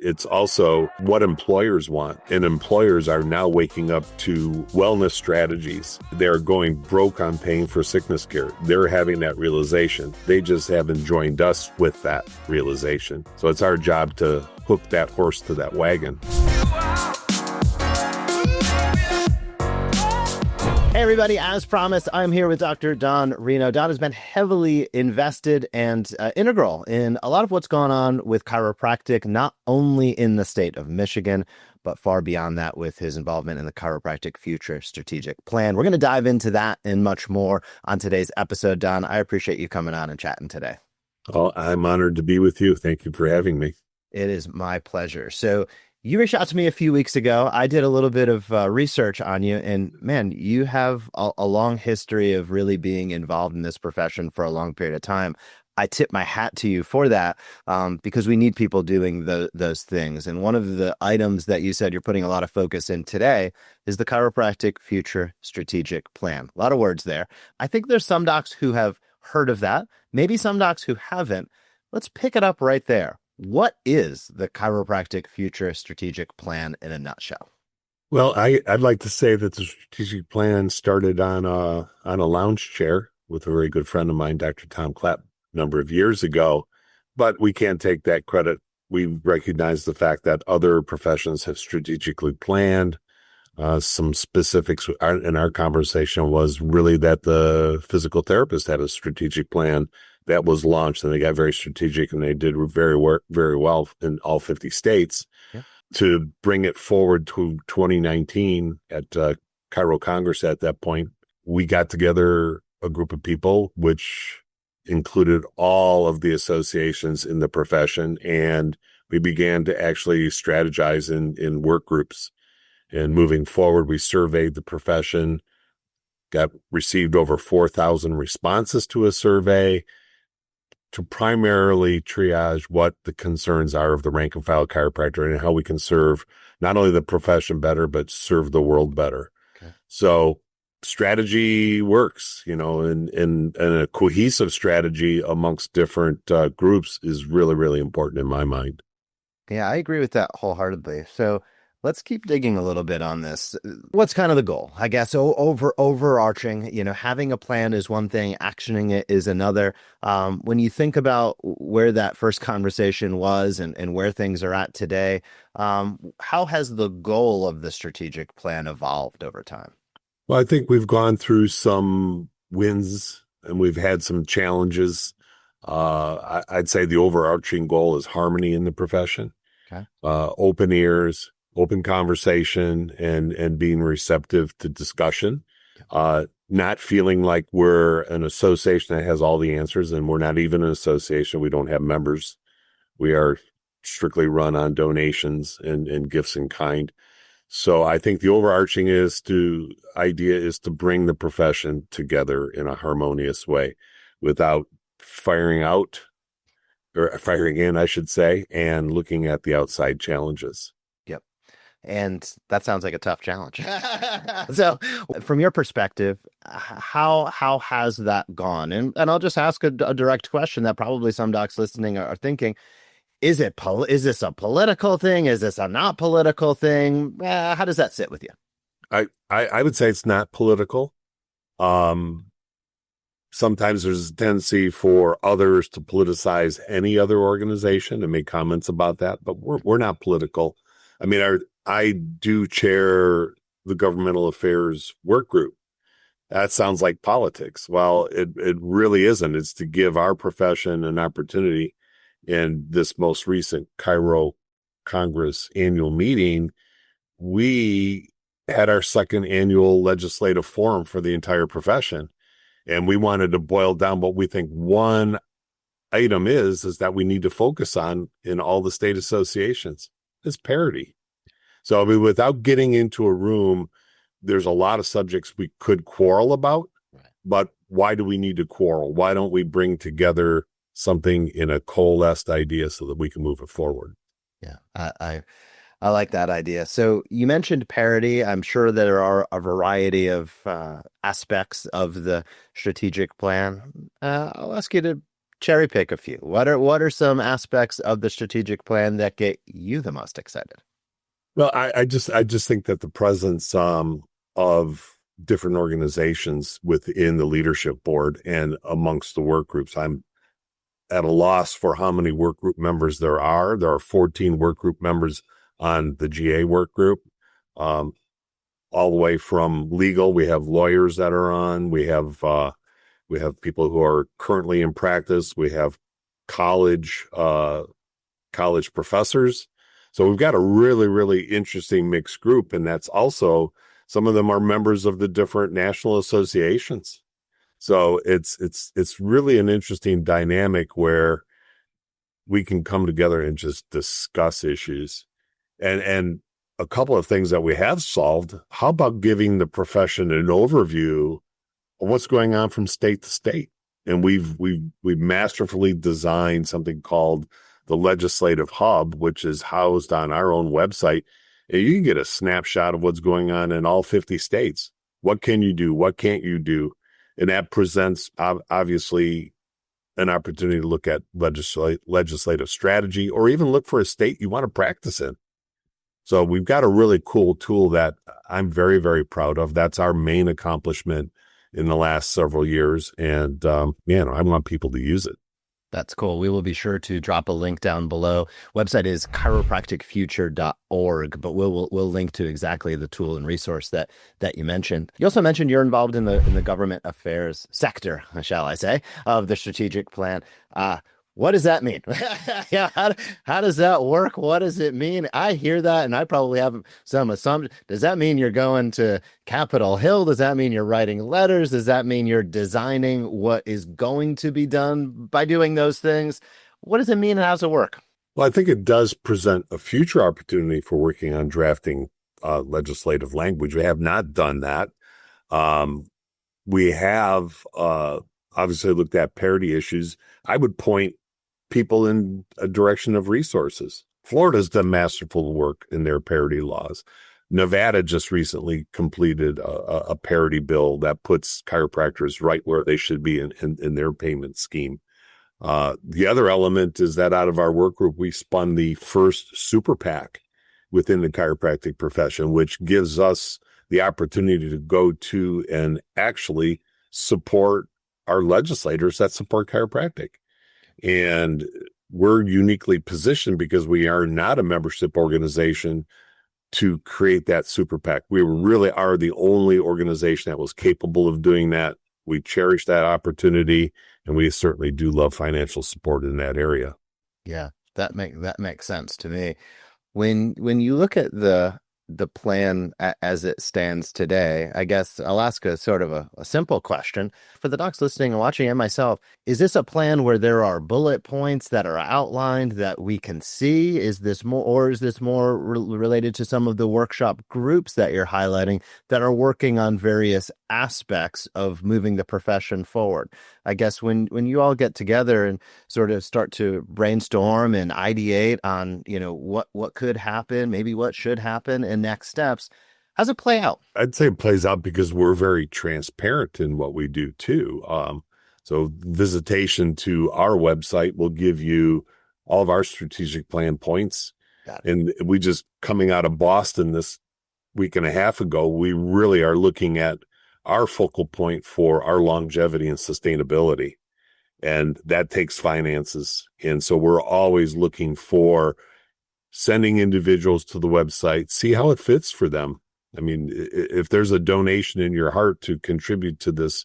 it's also what employers want. And employers are now waking up to wellness strategies. They're going broke on paying for sickness care. They're having that realization. They just haven't joined us with that realization. So it's our job to hook that horse to that wagon. Hey everybody, as promised, I'm here with Dr. Don Reno. Don has been heavily invested and integral in a lot of what's gone on with chiropractic, not only in the state of Michigan, but far beyond that with his involvement in the Chiropractic Future Strategic Plan. We're going to dive into that and much more on today's episode. Don, I appreciate you coming on and chatting today. Oh, I'm honored to be with you. Thank you for having me. It is my pleasure. So you reached out to me a few weeks ago. I did a little bit of research on you, and man, you have a long history of really being involved in this profession for a long period of time. I tip my hat to you for that because we need people doing those things. And one of the items that you said you're putting a lot of focus in today is the Chiropractic Future Strategic Plan. A lot of words there. I think there's some docs who have heard of that, maybe some docs who haven't. Let's pick it up right there. What is the Chiropractic Future Strategic Plan in a nutshell? Well, I'd like to say that the strategic plan started on a lounge chair with a very good friend of mine, Dr. Tom Clapp, a number of years ago, but we can't take that credit. We recognize the fact that other professions have strategically planned. Some specifics in our conversation was really that the physical therapist had a strategic plan that was launched, and they got very strategic, and they did very well in all 50 states. Yeah. To bring it forward to 2019 at Chiro Congress at that point, we got together a group of people, which included all of the associations in the profession, and we began to actually strategize in work groups. And moving forward, we surveyed the profession, received over 4,000 responses to a survey to primarily triage what the concerns are of the rank and file chiropractor and how we can serve not only the profession better, but serve the world better. Okay. So strategy works, and a cohesive strategy amongst different groups is really, really important in my mind. Yeah, I agree with that wholeheartedly. So let's keep digging a little bit on this. What's kind of the goal? I guess overarching, having a plan is one thing, actioning it is another. When you think about where that first conversation was and where things are at today, how has the goal of the strategic plan evolved over time? Well, I think we've gone through some wins and we've had some challenges. I'd say the overarching goal is harmony in the profession. Okay. Open ears, open conversation, and being receptive to discussion, not feeling like we're an association that has all the answers, and we're not even an association. We don't have members. We are strictly run on donations and gifts in kind. So I think the overarching idea is to bring the profession together in a harmonious way without firing in, I should say, and looking at the outside challenges. And that sounds like a tough challenge. So from your perspective, how has that gone? And I'll just ask a direct question that probably some docs listening are thinking. Is this a political thing? Is this a not political thing? How does that sit with you? I would say it's not political. Sometimes there's a tendency for others to politicize any other organization and make comments about that, but we're not political. I mean, I do chair the governmental affairs work group. That sounds like politics. Well, it really isn't. It's to give our profession an opportunity. In this most recent Chiro Congress annual meeting, we had our second annual legislative forum for the entire profession. And we wanted to boil down what we think one item is that we need to focus on in all the state associations. It's parity. So I mean, without getting into a room, there's a lot of subjects we could quarrel about, but why do we need to quarrel? Why don't we bring together something in a coalesced idea so that we can move it forward? Yeah, I like that idea. So you mentioned parity. I'm sure there are a variety of aspects of the strategic plan. I'll ask you to cherry pick a few. What are some aspects of the strategic plan that get you the most excited? Well, I just think that the presence of different organizations within the leadership board and amongst the work groups, I'm at a loss for how many work group members there are. There are 14 work group members on the GA work group, all the way from legal. We have lawyers that are on. We have people who are currently in practice. We have college college professors. So we've got a really, really interesting mixed group. And that's also, some of them are members of the different national associations. So it's really an interesting dynamic where we can come together and just discuss issues. And a couple of things that we have solved. How about giving the profession an overview of what's going on from state to state? And we've masterfully designed something called the Legislative Hub, which is housed on our own website. And you can get a snapshot of what's going on in all 50 states. What can you do? What can't you do? And that presents, obviously, an opportunity to look at legislative strategy, or even look for a state you want to practice in. So we've got a really cool tool that I'm very, very proud of. That's our main accomplishment in the last several years. And, I want people to use it. That's cool. We will be sure to drop a link down below. Website is chiropracticfuture.org, but we'll link to exactly the tool and resource that you mentioned. You also mentioned you're involved in the government affairs sector, shall I say, of the strategic plan. What does that mean? Yeah, how does that work? What does it mean? I hear that, and I probably have some assumption. Does that mean you're going to Capitol Hill? Does that mean you're writing letters? Does that mean you're designing what is going to be done by doing those things? What does it mean, and how does it work? Well, I think it does present a future opportunity for working on drafting legislative language. We have not done that. We have obviously looked at parity issues. I would point people in a direction of resources. Florida's done masterful work in their parity laws. Nevada just recently completed a parity bill that puts chiropractors right where they should be in their payment scheme. The other element is that out of our work group, we spun the first Super PAC within the chiropractic profession, which gives us the opportunity to go to and actually support our legislators that support chiropractic. And we're uniquely positioned because we are not a membership organization to create that Super PAC. We really are the only organization that was capable of doing that. We cherish that opportunity, and we certainly do love financial support in that area. Yeah, that makes sense to me. When you look at the plan as it stands today, I guess I'll ask a sort of a simple question for the docs listening and watching, and myself. Is this a plan where there are bullet points that are outlined that we can see? Is this more related to some of the workshop groups that you're highlighting that are working on various aspects of moving the profession forward? I guess when you all get together and sort of start to brainstorm and ideate on, what could happen, maybe what should happen, and next steps, how's it play out? I'd say it plays out because we're very transparent in what we do too. So visitation to our website will give you all of our strategic plan points. And we just coming out of Boston this week and a half ago, we really are looking at our focal point for our longevity and sustainability. And that takes finances. And so we're always looking for sending individuals to the website, see how it fits for them. I mean, if there's a donation in your heart to contribute to this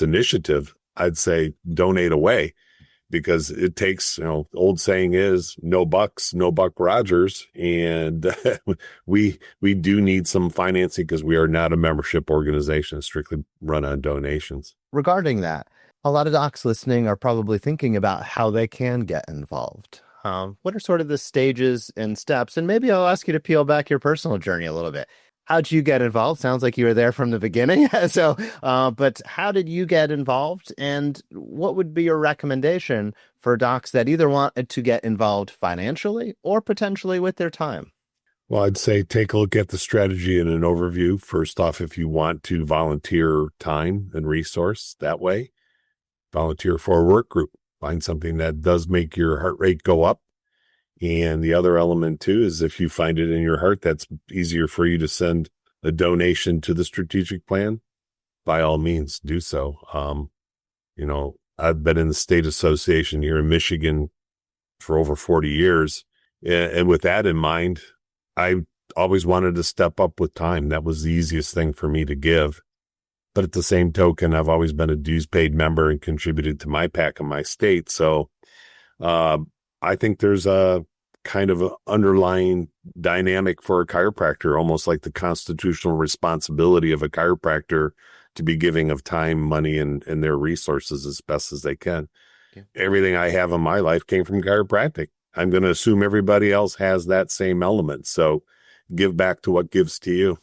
initiative, I'd say donate away, because it takes, old saying is no bucks, no buck Rogers. And we do need some financing because we are not a membership organization, strictly run on donations. Regarding that, a lot of docs listening are probably thinking about how they can get involved. What are sort of the stages and steps? And maybe I'll ask you to peel back your personal journey a little bit. How'd you get involved? Sounds like you were there from the beginning. But how did you get involved? And what would be your recommendation for docs that either wanted to get involved financially or potentially with their time? Well, I'd say take a look at the strategy and an overview. First off, if you want to volunteer time and resource that way, volunteer for a work group, find something that does make your heart rate go up. And the other element too is if you find it in your heart, that's easier for you to send a donation to the strategic plan. By all means, do so. I've been in the state association here in Michigan for over 40 years. And with that in mind, I always wanted to step up with time. That was the easiest thing for me to give. But at the same token, I've always been a dues paid member and contributed to my PAC in my state. So I think there's a kind of underlying dynamic for a chiropractor, almost like the constitutional responsibility of a chiropractor to be giving of time, money, and their resources as best as they can. Yeah. Everything I have in my life came from chiropractic. I'm going to assume everybody else has that same element. So give back to what gives to you.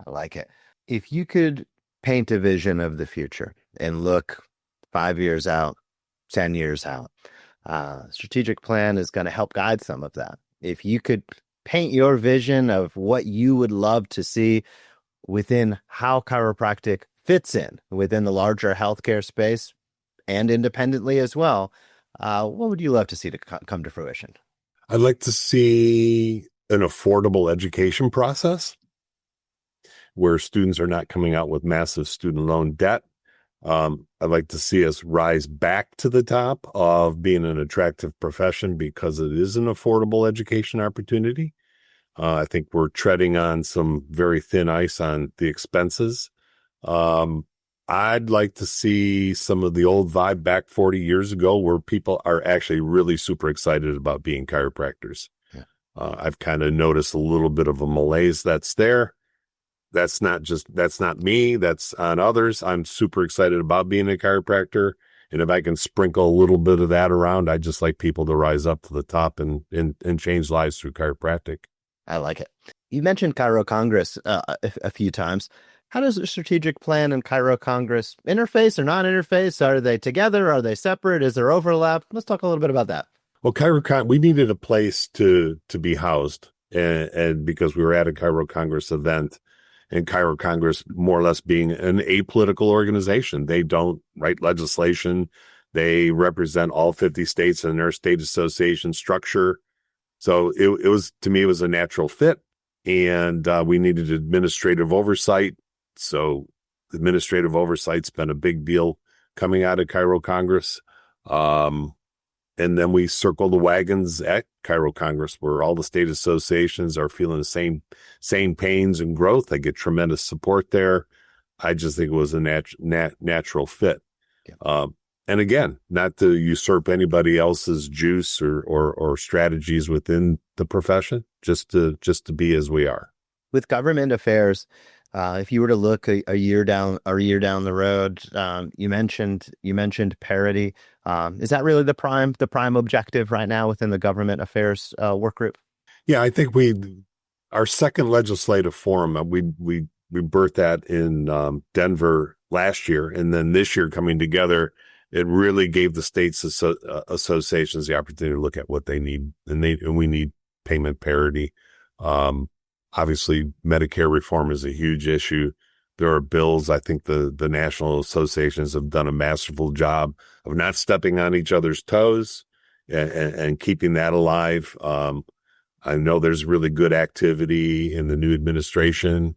I like it. If you could paint a vision of the future and look 5 years out, 10 years out, strategic plan is going to help guide some of that. If you could paint your vision of what you would love to see within how chiropractic fits in within the larger healthcare space and independently as well, what would you love to see to come to fruition? I'd like to see an affordable education process where students are not coming out with massive student loan debt. I'd like to see us rise back to the top of being an attractive profession because it is an affordable education opportunity. I think we're treading on some very thin ice on the expenses. I'd like to see some of the old vibe back 40 years ago where people are actually really super excited about being chiropractors. Yeah. I've kind of noticed a little bit of a malaise that's there. That's not me. That's on others. I'm super excited about being a chiropractor. And if I can sprinkle a little bit of that around, I just like people to rise up to the top and change lives through chiropractic. I like it. You mentioned Chiro Congress a few times. How does the strategic plan and Chiro Congress interface or not interface? Are they together? Are they separate? Is there overlap? Let's talk a little bit about that. Well, we needed a place to be housed, and because we were at a Chiro Congress event, and Chiro Congress more or less being an apolitical organization. They don't write legislation. They represent all 50 states in their state association structure. So it was, to me, it was a natural fit, and we needed administrative oversight. So administrative oversight's been a big deal coming out of Chiro Congress. And then we circle the wagons at Chiro Congress where all the state associations are feeling the same pains and growth. They get tremendous support there. I just think it was a natural fit. Yeah. And again, not to usurp anybody else's juice or strategies within the profession, just to be as we are. With government affairs, if you were to look a year down the road, you mentioned parity. Is that really the prime objective right now within the government affairs work group? Yeah, I think our second legislative forum, we birthed that in Denver last year, and then this year coming together, it really gave the states associations the opportunity to look at what they need, and we need payment parity. Obviously, Medicare reform is a huge issue. There are bills. I think the national associations have done a masterful job of not stepping on each other's toes and keeping that alive. I know there's really good activity in the new administration.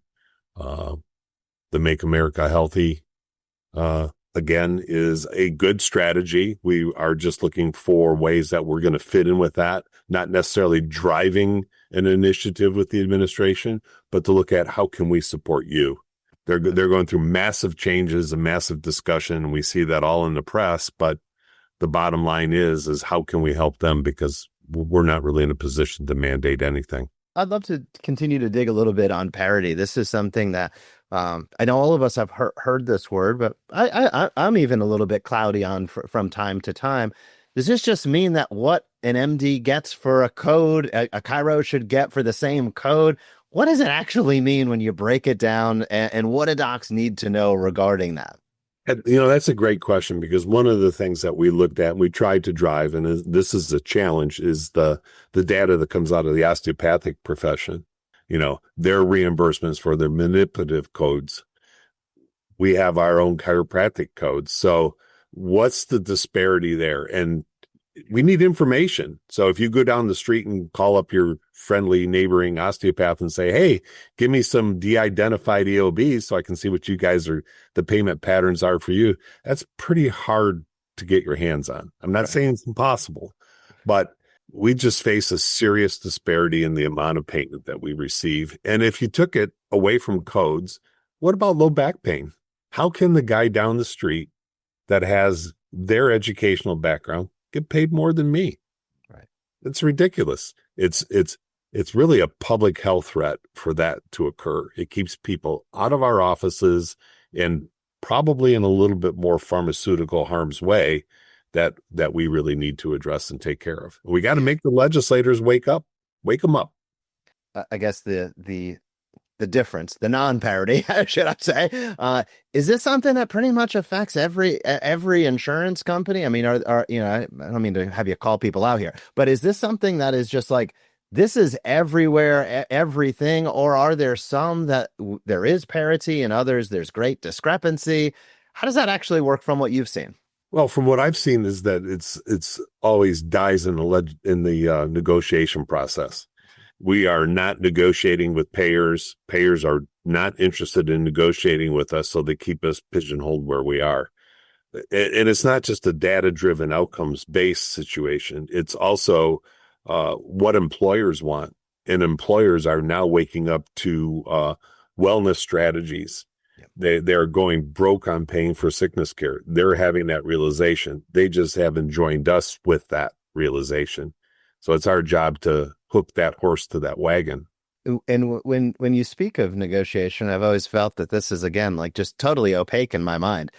The Make America Healthy, again, is a good strategy. We are just looking for ways that we're going to fit in with that, not necessarily driving an initiative with the administration, but to look at how can we support you. They're going through massive changes and massive discussion, and we see that all in the press. But the bottom line is how can we help them, because we're not really in a position to mandate anything. I'd love to continue to dig a little bit on parity. This is something that I know all of us have heard this word, but I'm even a little bit cloudy on from time to time. Does this just mean that what an MD gets for a code, a chiro should get for the same code? What does it actually mean when you break it down, and what do docs need to know regarding that? And, that's a great question, because one of the things that we looked at and we tried to drive, and this is a challenge, is the data that comes out of the osteopathic profession. Their reimbursements for their manipulative codes. We have our own chiropractic codes. So What's the disparity there? And we need information. So if you go down the street and call up your friendly neighboring osteopath and say, hey, give me some de-identified EOBs so I can see what you guys are, the payment patterns are for you, that's pretty hard to get your hands on. I'm not saying it's impossible, but we just face a serious disparity in the amount of payment that we receive. And if you took it away from codes, what about low back pain? How can the guy down the street that has their educational background get paid more than me? Right. It's ridiculous. It's really a public health threat for that to occur. It keeps people out of our offices and probably in a little bit more pharmaceutical harm's way that we really need to address and take care of. We got to make the legislators wake them up. I guess the difference, the non-parity, should I say, is this something that pretty much affects every insurance company? I mean, are you know, I don't mean to have you call people out here, but is this something that is just like, this is everywhere, everything, or are there some that there is parity and others there's great discrepancy? How does that actually work from what you've seen? Well, from what I've seen is that it's always dies in the negotiation process. We are not negotiating with payers. Payers are not interested in negotiating with us, so they keep us pigeonholed where we are. And it's not just a data-driven, outcomes-based situation. It's also what employers want. And employers are now waking up to wellness strategies. They're going broke on paying for sickness care. They're having that realization. They just haven't joined us with that realization. So it's our job to hook that horse to that wagon. And when you speak of negotiation, I've always felt that this is, again, like just totally opaque in my mind.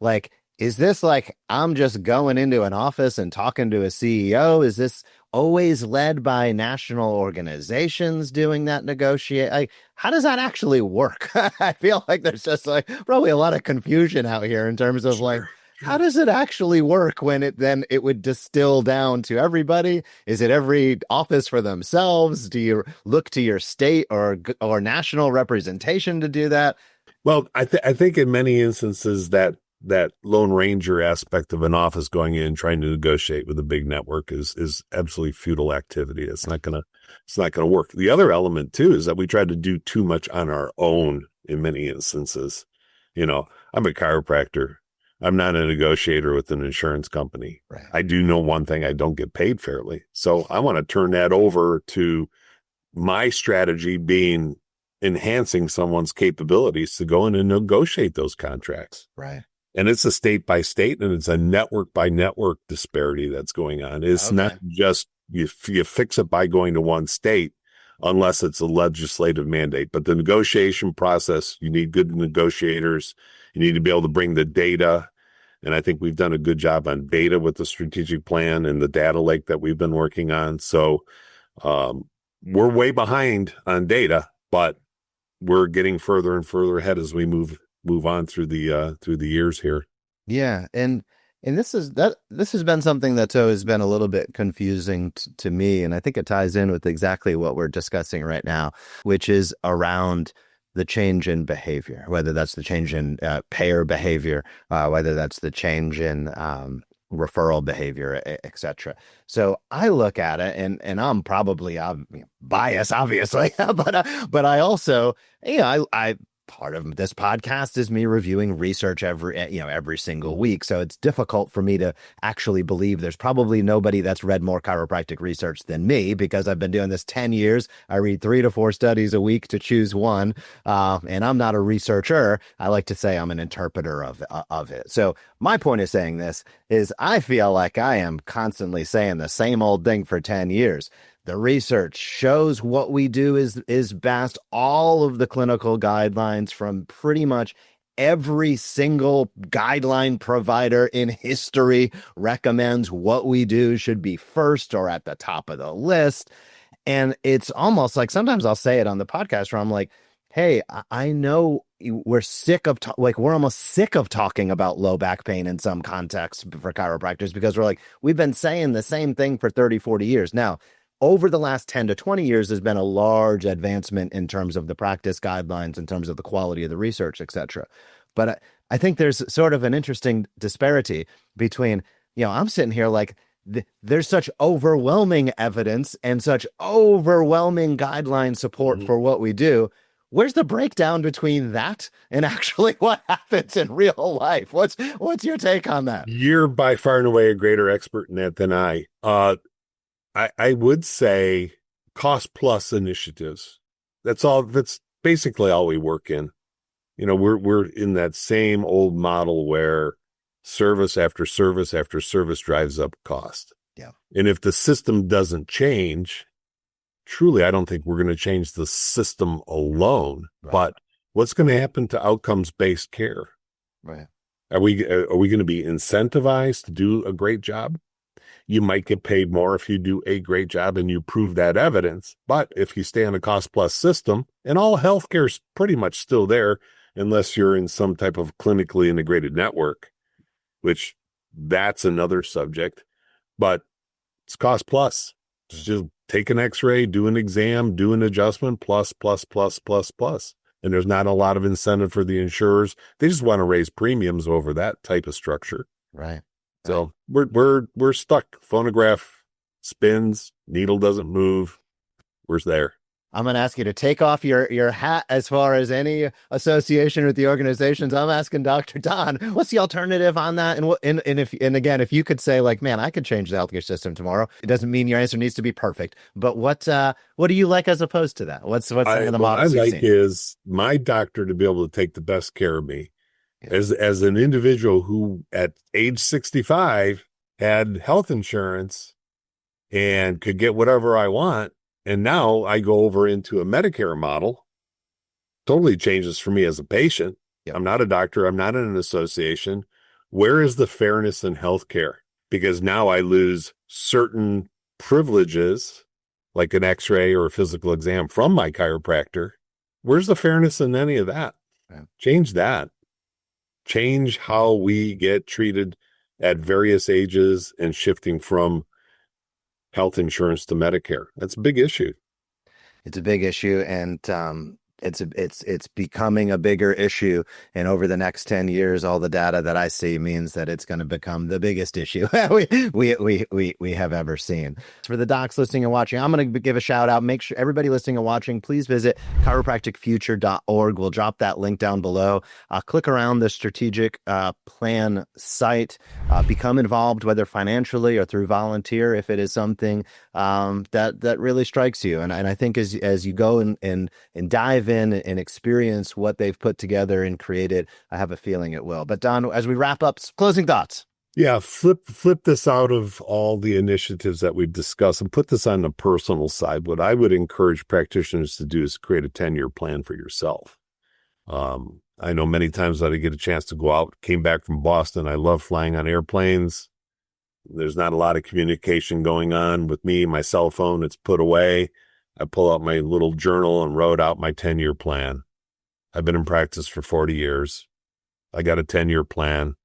Like, is this like I'm just going into an office and talking to a CEO? Is this always led by national organizations doing that negotiate? Like, how does that actually work? I feel like there's just like probably a lot of confusion out here in terms of like, how does it actually work when it would distill down to everybody? Is it every office for themselves? Do you look to your state or national representation to do that? Well, I think in many instances that Lone Ranger aspect of an office going in and trying to negotiate with a big network is absolutely futile activity. It's not gonna work. The other element too is that we try to do too much on our own in many instances. You know, I'm a chiropractor. I'm not a negotiator with an insurance company. Right. I do know one thing: I don't get paid fairly. So I want to turn that over to my strategy being enhancing someone's capabilities to go in and negotiate those contracts. Right. And it's a state by state and it's a network by network disparity that's going on. It's not just you fix it by going to one state unless it's a legislative mandate. But the negotiation process, you need good negotiators. You need to be able to bring the data. And I think we've done a good job on data with the strategic plan and the data lake that we've been working on. So we're way behind on data, but we're getting further and further ahead as we move on through the years here. Yeah. And this has been something that's always been a little bit confusing to me. And I think it ties in with exactly what we're discussing right now, which is around the change in behavior, whether that's the change in payer behavior, whether that's the change in referral behavior, et cetera. So I look at it and I'm probably biased, obviously, but I also, I part of this podcast is me reviewing research every single week. So it's difficult for me to actually believe there's probably nobody that's read more chiropractic research than me, because I've been doing this 10 years. I read 3 to 4 studies a week to choose one. And I'm not a researcher. I like to say I'm an interpreter of it. So my point of saying this is I feel like I am constantly saying the same old thing for 10 years. The research shows what we do is best. All of the clinical guidelines from pretty much every single guideline provider in history recommends what we do should be first or at the top of the list. And it's almost like sometimes I'll say it on the podcast where I'm like, hey, I know we're sick of we're almost sick of talking about low back pain in some context for chiropractors, because we've been saying the same thing for 30, 40 years. Now, over the last 10 to 20 years, there's been a large advancement in terms of the practice guidelines, in terms of the quality of the research, et cetera. But I think there's sort of an interesting disparity between, I'm sitting here like there's such overwhelming evidence and such overwhelming guideline support for what we do. Where's the breakdown between that and actually what happens in real life? What's your take on that? You're by far and away a greater expert in that than I. I would say cost plus initiatives. That's all. That's basically all we work in. We're in that same old model where service after service after service drives up cost. Yeah. And if the system doesn't change, truly, I don't think we're going to change the system alone. Right. But what's going to happen to outcomes-based care? Right. Are we going to be incentivized to do a great job? You might get paid more if you do a great job and you prove that evidence. But if you stay on a cost-plus system, and all healthcare is pretty much still there, unless you're in some type of clinically integrated network, which that's another subject. But it's cost plus. It's just take an x-ray, do an exam, do an adjustment, plus. And there's not a lot of incentive for the insurers. They just want to raise premiums over that type of structure. Right. So we're stuck. Phonograph spins, needle doesn't move. We're there. I'm going to ask you to take off your hat as far as any association with the organizations. I'm asking Dr. Don, what's the alternative on that? And again, if you could say like, man, I could change the healthcare system tomorrow. It doesn't mean your answer needs to be perfect. But what do you like as opposed to that? What's some of the models I like is my doctor to be able to take the best care of me. Yeah. As an individual who at age 65 had health insurance and could get whatever I want. And now I go over into a Medicare model, totally changes for me as a patient. Yep. I'm not a doctor. I'm not in an association. Where is the fairness in healthcare? Because now I lose certain privileges, like an x-ray or a physical exam from my chiropractor. Where's the fairness in any of that? Yeah. Change that. Change how we get treated at various ages and shifting from health insurance to Medicare. That's a big issue. It's a big issue, and it's becoming a bigger issue. And over the next 10 years, all the data that I see means that it's going to become the biggest issue we have ever seen. For the docs listening and watching, I'm going to give a shout out. Make sure everybody listening and watching, please visit chiropracticfuture.org. We'll drop that link down below. Click around the strategic plan site. Become involved, whether financially or through volunteer, if it is something that really strikes you. And I think as you go and dive in and experience what they've put together and created, I have a feeling it will. But Don, as we wrap up, closing thoughts. Yeah, flip this out of all the initiatives that we've discussed and put this on the personal side. What I would encourage practitioners to do is create a 10-year plan for yourself. I know many times that I get a chance to go out, came back from Boston. I love flying on airplanes. There's not a lot of communication going on with me. My cell phone, it's put away. I pull out my little journal and wrote out my 10-year plan. I've been in practice for 40 years. I got a 10-year plan.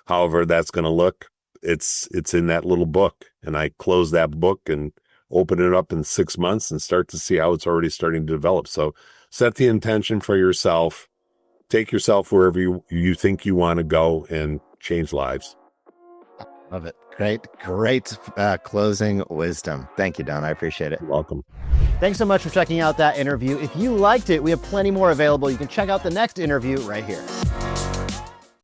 However that's going to look, it's in that little book. And I close that book and open it up in 6 months and start to see how it's already starting to develop. So set the intention for yourself. Take yourself wherever you think you want to go and change lives. Love it. Great closing wisdom. Thank you, Don. I appreciate it. You're welcome. Thanks so much for checking out that interview. If you liked it, we have plenty more available. You can check out the next interview right here.